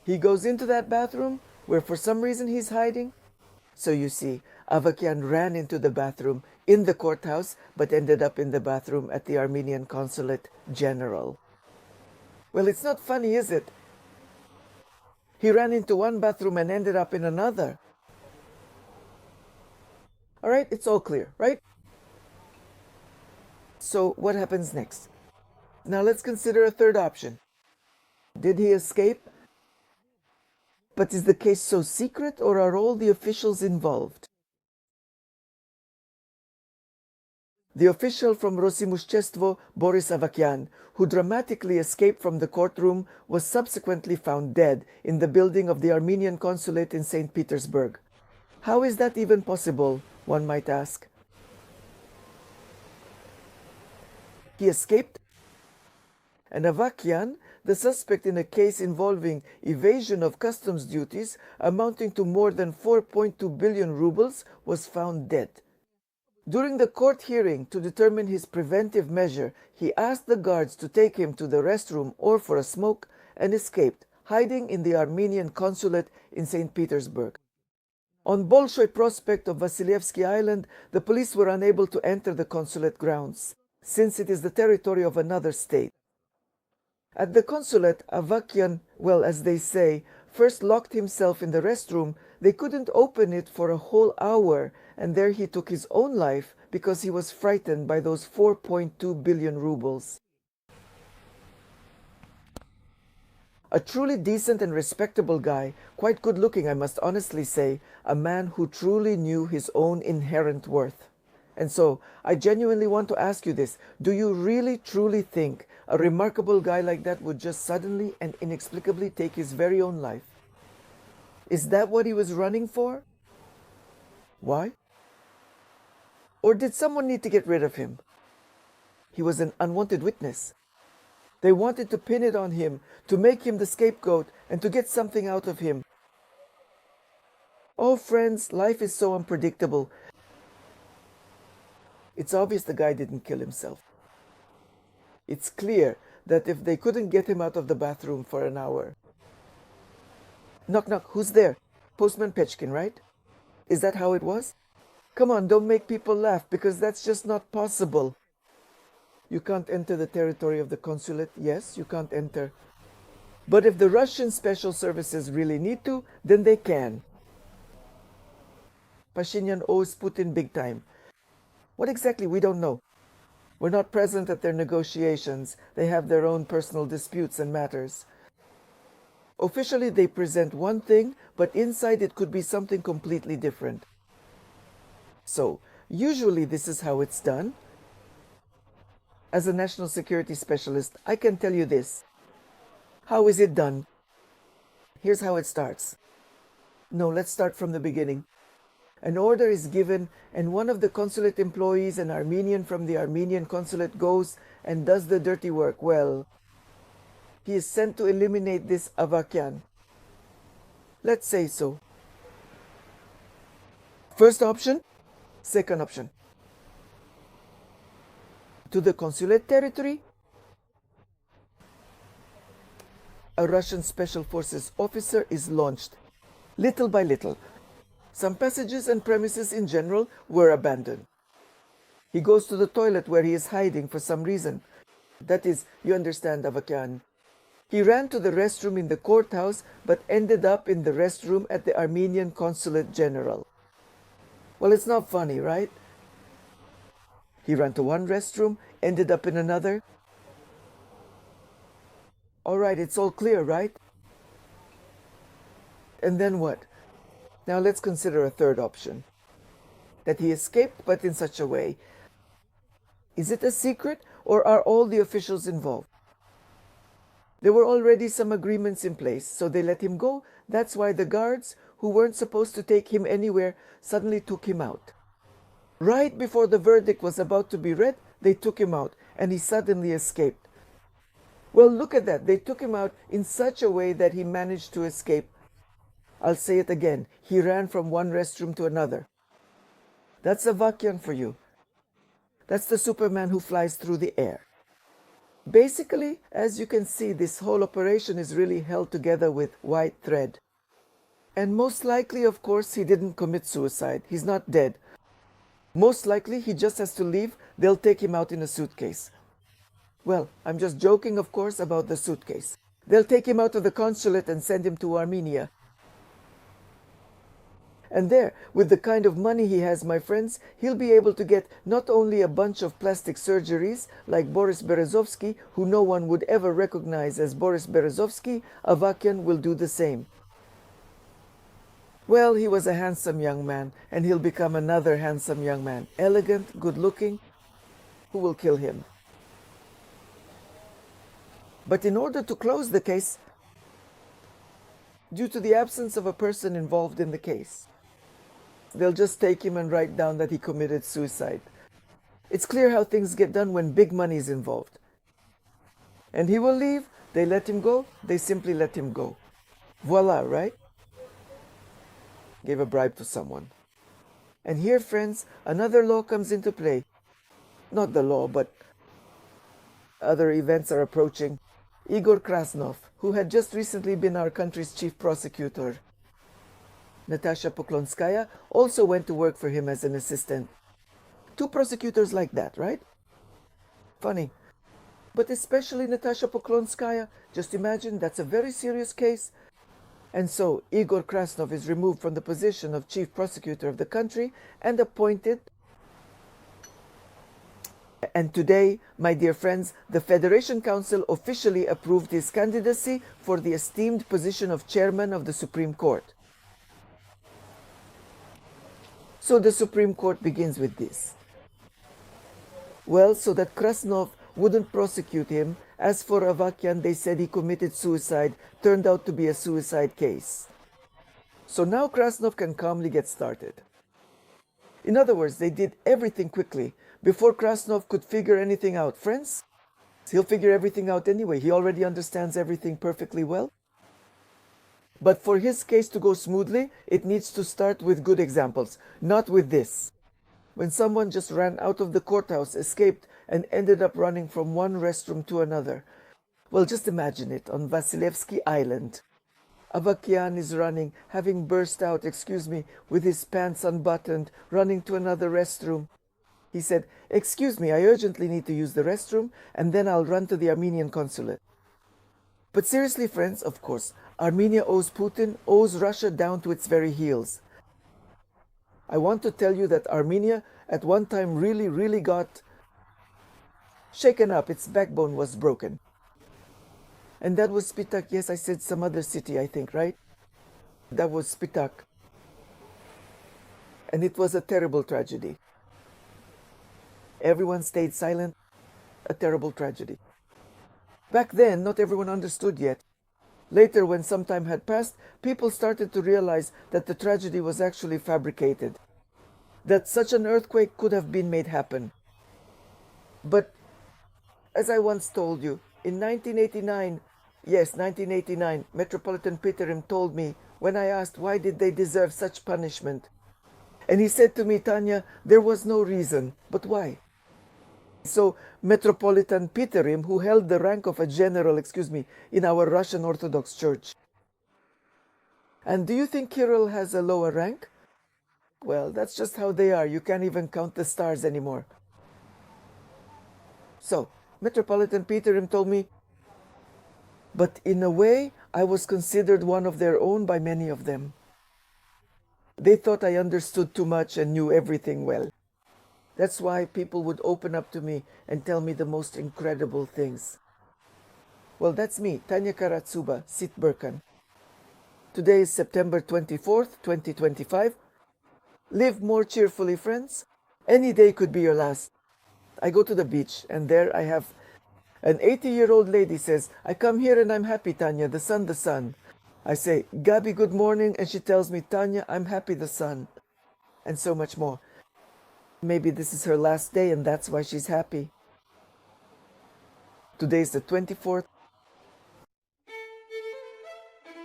He goes into that bathroom where for some reason he's hiding. So you see, Avakian ran into the bathroom in the courthouse but ended up in the bathroom at the Armenian Consulate General. Well, it's not funny, is it? He ran into one bathroom and ended up in another. All right, it's all clear, right? So what happens next? Now let's consider a third option. Did he escape? But is the case so secret, or are all the officials involved? The official from Rosimushchestvo, Boris Avakian, who dramatically escaped from the courtroom, was subsequently found dead in the building of the Armenian consulate in St. Petersburg. How is that even possible, one might ask? He escaped, and Avakian, the suspect in a case involving evasion of customs duties amounting to more than 4.2 billion rubles, was found dead. During the court hearing to determine his preventive measure, he asked the guards to take him to the restroom or for a smoke and escaped, hiding in the Armenian consulate in St. Petersburg. On Bolshoi Prospect of Vasilievsky Island, the police were unable to enter the consulate grounds, since it is the territory of another state. At the consulate, Avakian, well, as they say, first locked himself in the restroom. They couldn't open it for a whole hour, and there he took his own life because he was frightened by those 4.2 billion rubles. A truly decent and respectable guy, quite good looking, I must honestly say, a man who truly knew his own inherent worth. And so, I genuinely want to ask you this: do you really truly think a remarkable guy like that would just suddenly and inexplicably take his very own life? Is that what he was running for? Why? Or did someone need to get rid of him? He was an unwanted witness. They wanted to pin it on him, to make him the scapegoat, and to get something out of him. Oh, friends, life is so unpredictable. It's obvious the guy didn't kill himself. It's clear that if they couldn't get him out of the bathroom for an hour... Knock, knock, who's there? Postman Pechkin, right? Is that how it was? Come on, don't make people laugh, because that's just not possible. You can't enter the territory of the consulate. Yes, you can't enter. But if the Russian special services really need to, then they can. Pashinyan owes Putin big time. What exactly? We don't know. We're not present at their negotiations. They have their own personal disputes and matters. Officially, they present one thing, but inside it could be something completely different. So, usually this is how it's done. As a national security specialist, I can tell you this. How is it done? Here's how it starts. No, let's start from the beginning. An order is given, and one of the consulate employees, an Armenian from the Armenian consulate, goes and does the dirty work. Well, he is sent to eliminate this Avakian. Let's say so. First option, second option. To the consulate territory, a Russian Special Forces officer is launched, little by little. Some passages and premises in general were abandoned. He goes to the toilet where he is hiding for some reason. That is, you understand, Avakian. He ran to the restroom in the courthouse, but ended up in the restroom at the Armenian Consulate General. Well, it's not funny, right? He ran to one restroom, ended up in another. All right, it's all clear, right? And then what? Now let's consider a third option. That he escaped, but in such a way. Is it a secret, or are all the officials involved? There were already some agreements in place, so they let him go. That's why the guards, who weren't supposed to take him anywhere, suddenly took him out. Right before the verdict was about to be read, they took him out, and he suddenly escaped. Well, look at that. They took him out in such a way that he managed to escape. I'll say it again. He ran from one restroom to another. That's Avakian for you. That's the Superman who flies through the air. Basically, as you can see, this whole operation is really held together with white thread. And most likely, of course, he didn't commit suicide. He's not dead. Most likely, he just has to leave. They'll take him out in a suitcase. Well, I'm just joking, of course, about the suitcase. They'll take him out of the consulate and send him to Armenia. And there, with the kind of money he has, my friends, he'll be able to get not only a bunch of plastic surgeries like Boris Berezovsky, who no one would ever recognize as Boris Berezovsky, Avakian will do the same. Well, he was a handsome young man, and he'll become another handsome young man. Elegant, good-looking. Who will kill him? But in order to close the case, due to the absence of a person involved in the case, they'll just take him and write down that he committed suicide. It's clear how things get done when big money is involved. And he will leave, they let him go, they simply let him go. Voila, right? Gave a bribe to someone. And here, friends, another law comes into play. Not the law, but other events are approaching. Igor Krasnov, who had just recently been our country's chief prosecutor. Natasha Poklonskaya also went to work for him as an assistant. Two prosecutors like that, right? Funny. But especially Natasha Poklonskaya, just imagine that's a very serious case. And so Igor Krasnov is removed from the position of chief prosecutor of the country and appointed. And today, my dear friends, the Federation Council officially approved his candidacy for the esteemed position of chairman of the Supreme Court. So the Supreme Court begins with this. Well, so that Krasnov wouldn't prosecute him, as for Avakian, they said he committed suicide, turned out to be a suicide case. So now Krasnov can calmly get started. In other words, they did everything quickly, before Krasnov could figure anything out. Friends, he'll figure everything out anyway. He already understands everything perfectly well. But for his case to go smoothly, it needs to start with good examples, not with this. When someone just ran out of the courthouse, escaped, and ended up running from one restroom to another. Well, just imagine it, on Vasilevsky Island. Avakian is running, having burst out, with his pants unbuttoned, running to another restroom. He said, "Excuse me, I urgently need to use the restroom, and then I'll run to the Armenian consulate." But seriously, friends, of course, Armenia owes Putin, owes Russia down to its very heels. I want to tell you that Armenia at one time really got shaken up. Its backbone was broken. And that was Spitak. Yes, I said some other city, I think, right? That was Spitak. And it was a terrible tragedy. Everyone stayed silent. A terrible tragedy. Back then, not everyone understood yet. Later, when some time had passed, people started to realize that the tragedy was actually fabricated. That such an earthquake could have been made happen. But, as I once told you, in 1989, yes, 1989, Metropolitan Peterim told me, when I asked why did they deserve such punishment. And he said to me, "Tanya, there was no reason, but why?" So Metropolitan Peterim, who held the rank of a general, in our Russian Orthodox Church. And do you think Kirill has a lower rank? Well, that's just how they are. You can't even count the stars anymore. So, Metropolitan Peterim told me, but in a way, I was considered one of their own by many of them. They thought I understood too much and knew everything well. That's why people would open up to me and tell me the most incredible things. Well, that's me, Tanya Karatsuba, Sitburkan. Today is September 24th, 2025. Live more cheerfully, friends. Any day could be your last. I go to the beach, and there I have an 80-year-old lady says, "I come here and I'm happy, Tanya, the sun, the sun." I say, "Gabi, good morning," and she tells me, "Tanya, I'm happy, the sun," and so much more. Maybe this is her last day and that's why she's happy. Today is the 24th.